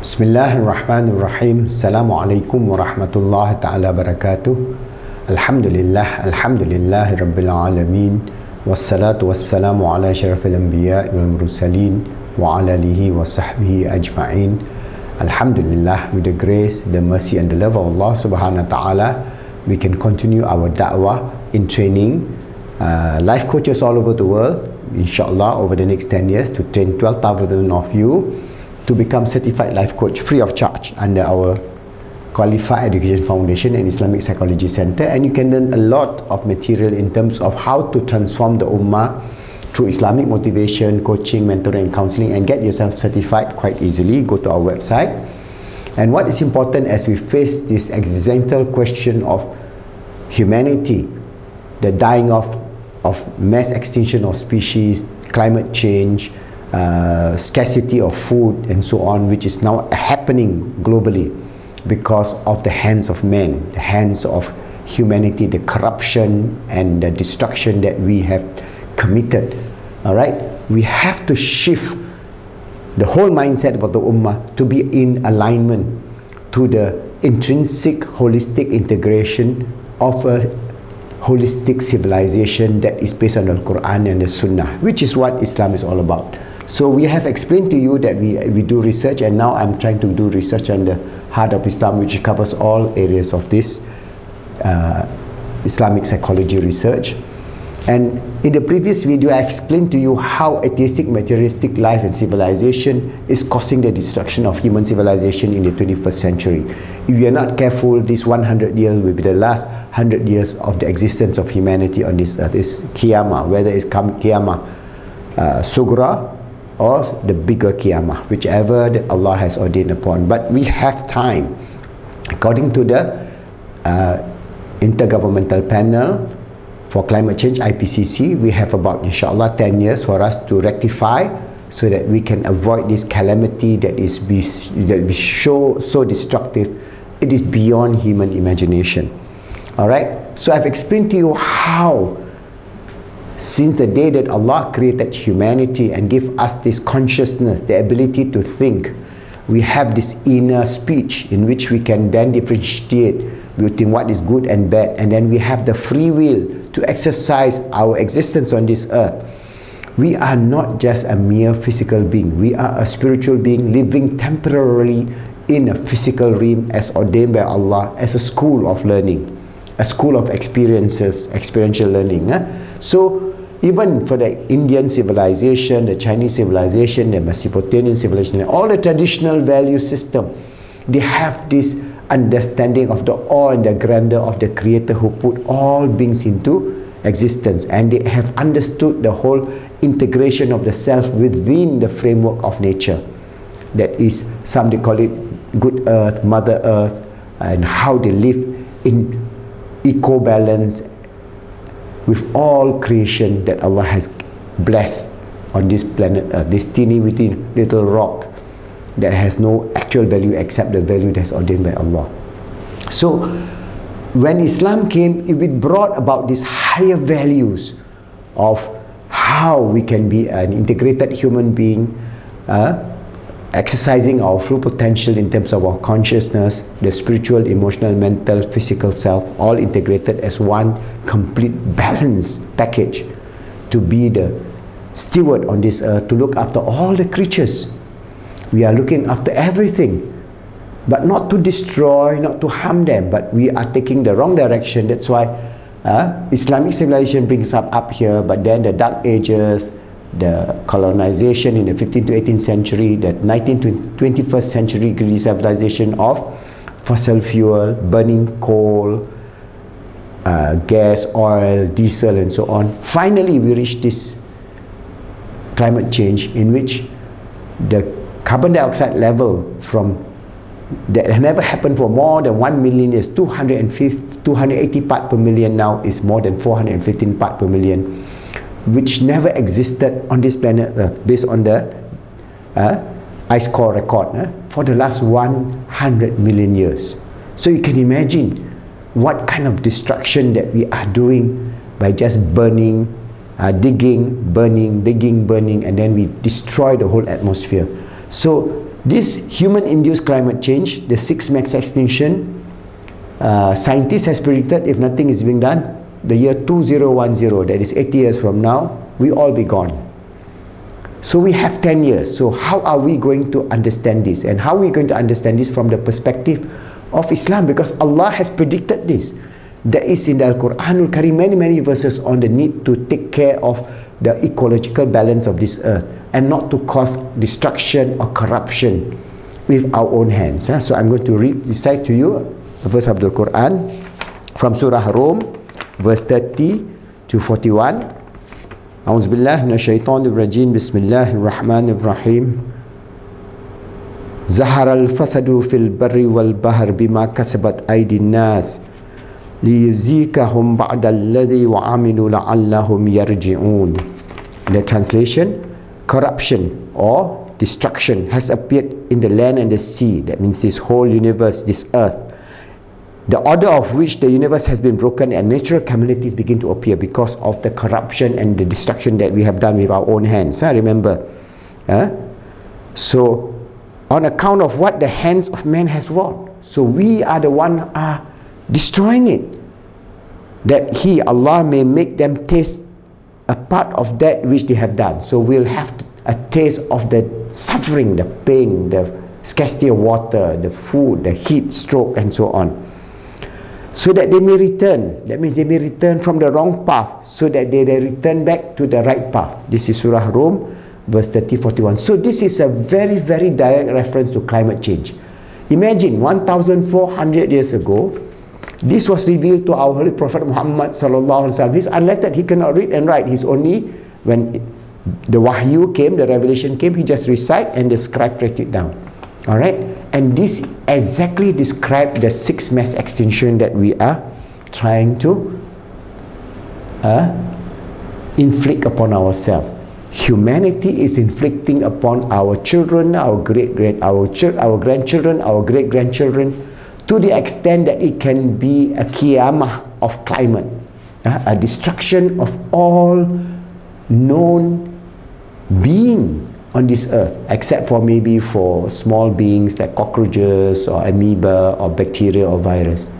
Bismillahirrahmanirrahim. Assalamualaikum warahmatullahi ta'ala barakatuh. Alhamdulillahi rabbil alamin. Wassalatu wassalamu ala syarafil anbiya wal mursalin wa ala alihi wa sahbihi ajma'in. Alhamdulillah, with the grace, the mercy and the love of Allah subhanahu wa ta'ala, we can continue our da'wah in training life coaches all over the world, inshallah, over the next 10 years to train 12,000 of you to become certified life coach free of charge under our Qualified Education Foundation and Islamic Psychology Center. And you can learn a lot of material in terms of how to transform the ummah through Islamic motivation, coaching, mentoring and counseling, and get yourself certified quite easily. Go to our website. And what is important as we face this existential question of humanity, the dying of mass extinction of species, climate change, scarcity of food and so on, which is now happening globally because of the hands of men, the hands of humanity, the corruption and the destruction that we have committed. All right, we have to shift the whole mindset of the ummah to be in alignment to the intrinsic holistic integration of a holistic civilization that is based on the Qur'an and the Sunnah, which is what Islam is all about. So we have explained to you that we do research, and now I'm trying to do research on the heart of Islam, which covers all areas of this Islamic psychology research. And in the previous video, I explained to you how atheistic materialistic life and civilization is causing the destruction of human civilization in the 21st century. If we are not careful, this 100 years will be the last 100 years of the existence of humanity on this earth. It's Qiyamah, whether it's Qiyamah Sugra or the bigger Qiyamah, whichever that Allah has ordained upon. But we have time. According to the Intergovernmental Panel for Climate Change, IPCC, we have about, inshallah, 10 years for us to rectify so that we can avoid this calamity that is so destructive. It is beyond human imagination. All right, so I've explained to you how, since the day that Allah created humanity and gave us this consciousness, the ability to think, we have this inner speech in which we can then differentiate between what is good and bad, and then we have the free will to exercise our existence on this earth. We are not just a mere physical being. We are a spiritual being living temporarily in a physical realm as ordained by Allah as a school of learning, a school of experiences, experiential learning. So even for the Indian civilization, the Chinese civilization, the Mesopotamian civilization, all the traditional value system, they have this understanding of the awe and the grandeur of the Creator who put all beings into existence, and they have understood the whole integration of the self within the framework of nature. That is, some they call it good earth, mother earth, and how they live in eco-balance with all creation that Allah has blessed on this planet Earth, this teeny weeny little rock that has no actual value except the value that's ordained by Allah. So when Islam came, it brought about these higher values of how we can be an integrated human being, exercising our full potential in terms of our consciousness, the spiritual, emotional, mental, physical self, all integrated as one complete balanced package to be the steward on this earth, to look after all the creatures. We are looking after everything, but not to destroy, not to harm them, but we are taking the wrong direction. That's why Islamic civilization brings up here, but then the Dark Ages, the colonization in the 15th to 18th century, the 19th to 21st century greedy civilization of fossil fuel, burning coal, gas, oil, diesel and so on. Finally, we reach this climate change in which the carbon dioxide level from that had never happened for more than 1 million years, 280 parts per million, now is more than 415 parts per million, which never existed on this planet Earth based on the ice core record for the last 100 million years. So you can imagine what kind of destruction that we are doing by just burning, digging, burning, and then we destroy the whole atmosphere. So This human-induced climate change, the sixth mass extinction, scientists has predicted, if nothing is being done, the year 2010, that is 80 years from now, we all be gone. So we have 10 years. So how are we going to understand this? And how are we going to understand this from the perspective of Islam? Because Allah has predicted this. There is in the Qur'an many verses on the need to take care of the ecological balance of this earth and not to cause destruction or corruption with our own hands. So I'm going to recite to you a verse of the Qur'an from Surah Rum, verse 30 to 41. A'udzu billahi minasyaitonir rajim. Bismillahirrahmanirrahim. Zaharal fasadu fil barri wal bahr bima kasabat aydin nas liyuzikahum ba'dalladhi wa'amilu la'allahum yarji'un. The translation, corruption or destruction has appeared in the land and the sea. That means this whole universe, this earth, the order of which the universe has been broken, and natural calamities begin to appear because of the corruption and the destruction that we have done with our own hands. Remember, so on account of what the hands of man has wrought, so we are the one are destroying it, that He, Allah, may make them taste a part of that which they have done. So we'll have a taste of the suffering, the pain, the scarcity of water, the food, the heat stroke, and so on, so that they may return. That means they may return from the wrong path, so that they return back to the right path. This is Surah Rum, verse 30-41. So this is a very direct reference to climate change. Imagine 1,400 years ago, this was revealed to our Holy Prophet Muhammad sallallahu alaihi wasallam. He's unlettered, he cannot read and write. He's only, when the wahyu came, the revelation came, he just recite and the scribe write it down. Alright? And this exactly describes the sixth mass extinction that we are trying to inflict upon ourselves. Humanity is inflicting upon our children, our grandchildren, our great-grandchildren, to the extent that it can be a qiyamah of climate, a destruction of all known being on this earth, except for maybe for small beings like cockroaches or amoeba or bacteria or virus.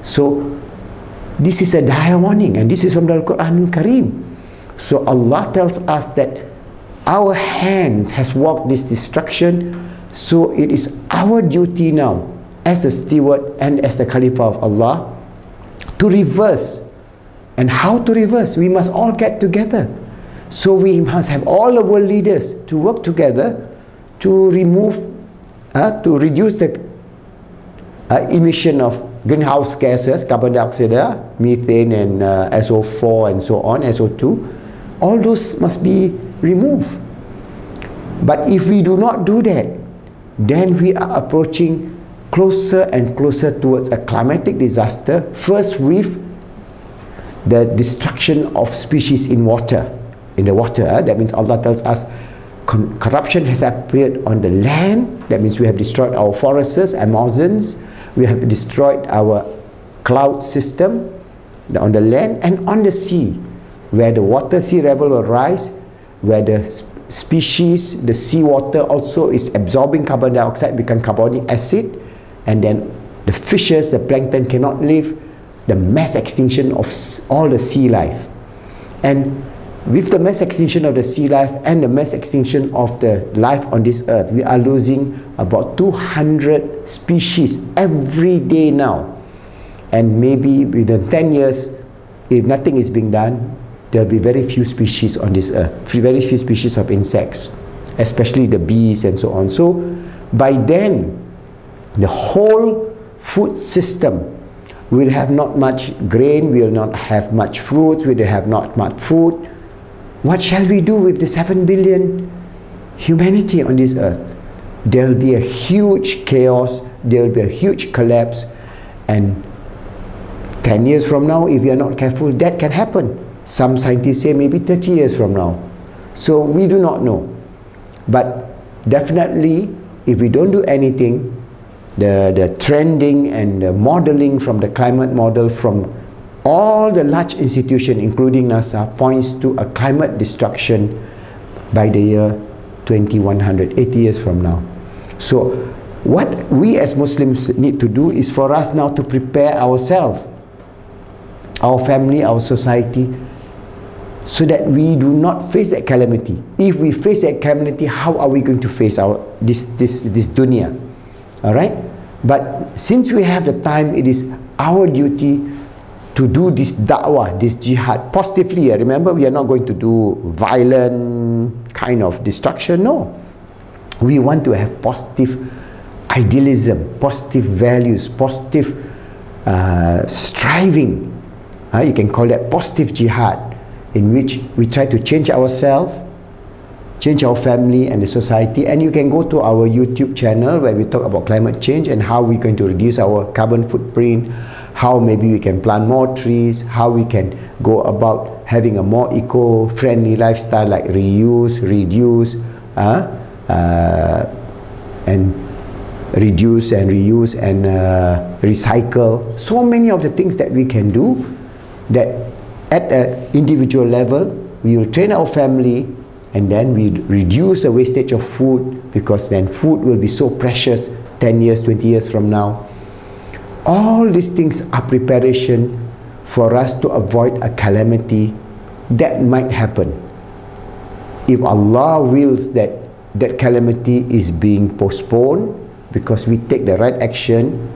So this is a dire warning, and this is from the Qur'an Kareem. So Allah tells us that our hands has worked this destruction, so it is our duty now as a steward and as the Khalifa of Allah to reverse. And how to reverse? We must all get together. So we must have all the world leaders to work together to remove, to reduce the emission of greenhouse gases, carbon dioxide, methane, and SO4 and so on, SO2. All those must be removed. But if we do not do that, then we are approaching closer and closer towards a climatic disaster, first with the destruction of species in water. In the water, that means Allah tells us corruption has appeared on the land. That means we have destroyed our forests, Amazons. We have destroyed our cloud system on the land and on the sea, where the water sea level will rise, where the species, the seawater also is absorbing carbon dioxide, become carbonic acid, and then the fishes, the plankton cannot live, the mass extinction of all the sea life. And with the mass extinction of the sea life and the mass extinction of the life on this earth, we are losing about 200 species every day now. And maybe within 10 years, if nothing is being done, there will be very few species on this earth, very few species of insects, especially the bees and so on. So by then, the whole food system will have not much grain, will not have much fruits, will have not much food. What shall we do with the 7 billion humanity on this earth? There will be a huge chaos, there will be a huge collapse, and 10 years from now, if we are not careful, that can happen. Some scientists say maybe 30 years from now. So we do not know. But definitely, if we don't do anything, the trending and the modeling from the climate model from all the large institutions, including NASA, points to a climate destruction by the year 2100, 80 years from now. So what we as Muslims need to do is for us now to prepare ourselves, our family, our society, so that we do not face that calamity. If we face that calamity, how are we going to face this dunya? All right? But since we have the time, it is our duty to do this da'wah, this jihad, positively. Remember, we are not going to do violent kind of destruction. No. We want to have positive idealism, positive values, positive striving. You can call that positive jihad, in which we try to change ourselves, change our family and the society. And you can go to our YouTube channel where we talk about climate change and how we're going to reduce our carbon footprint, how maybe we can plant more trees, how we can go about having a more eco-friendly lifestyle, like reuse, reduce, and reduce and reuse and recycle. So many of the things that we can do, that at an individual level we will train our family, and then we reduce the wastage of food, because then food will be so precious 10 years, 20 years from now. All these things are preparation for us to avoid a calamity that might happen. If Allah wills that that calamity is being postponed because we take the right action,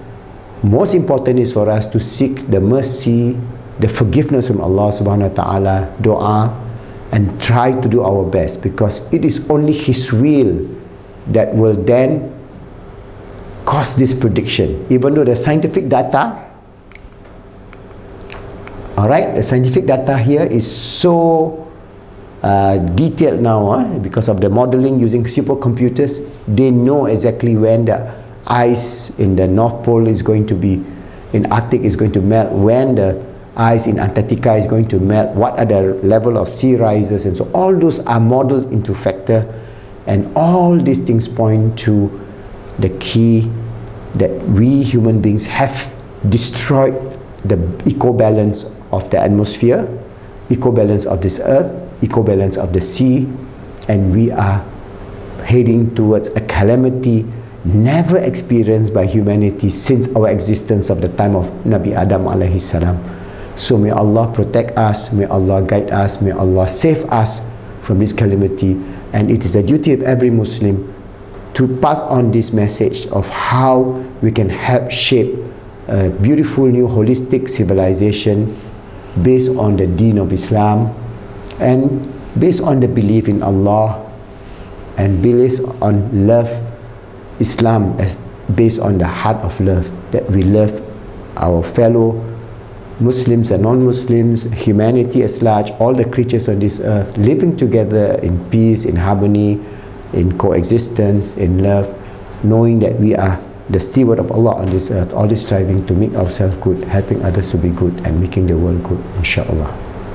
most important is for us to seek the mercy, the forgiveness from Allah subhanahu wa ta'ala, dua, and try to do our best, because it is only His will that will then cause this prediction. Even though the scientific data, alright, the scientific data here is so detailed now, because of the modeling using supercomputers. They know exactly when the ice in the North Pole is going to be, in Arctic is going to melt, when the ice in Antarctica is going to melt, what are the level of sea rises, and so all those are modeled into factor, and all these things point to the key that we human beings have destroyed the eco-balance of the atmosphere, eco-balance of this earth, eco-balance of the sea, and we are heading towards a calamity never experienced by humanity since our existence of the time of Nabi Adam alayhi salam. So may Allah protect us, may Allah guide us, may Allah save us from this calamity. And it is the duty of every Muslim to pass on this message of how we can help shape a beautiful new holistic civilization based on the deen of Islam, and based on the belief in Allah, and based on love. Islam as based on the heart of love, that we love our fellow Muslims and non-Muslims, humanity as large, all the creatures on this earth, living together in peace, in harmony, in coexistence, in love, knowing that we are the steward of Allah on this earth, always striving to make ourselves good, helping others to be good, and making the world good, inshallah.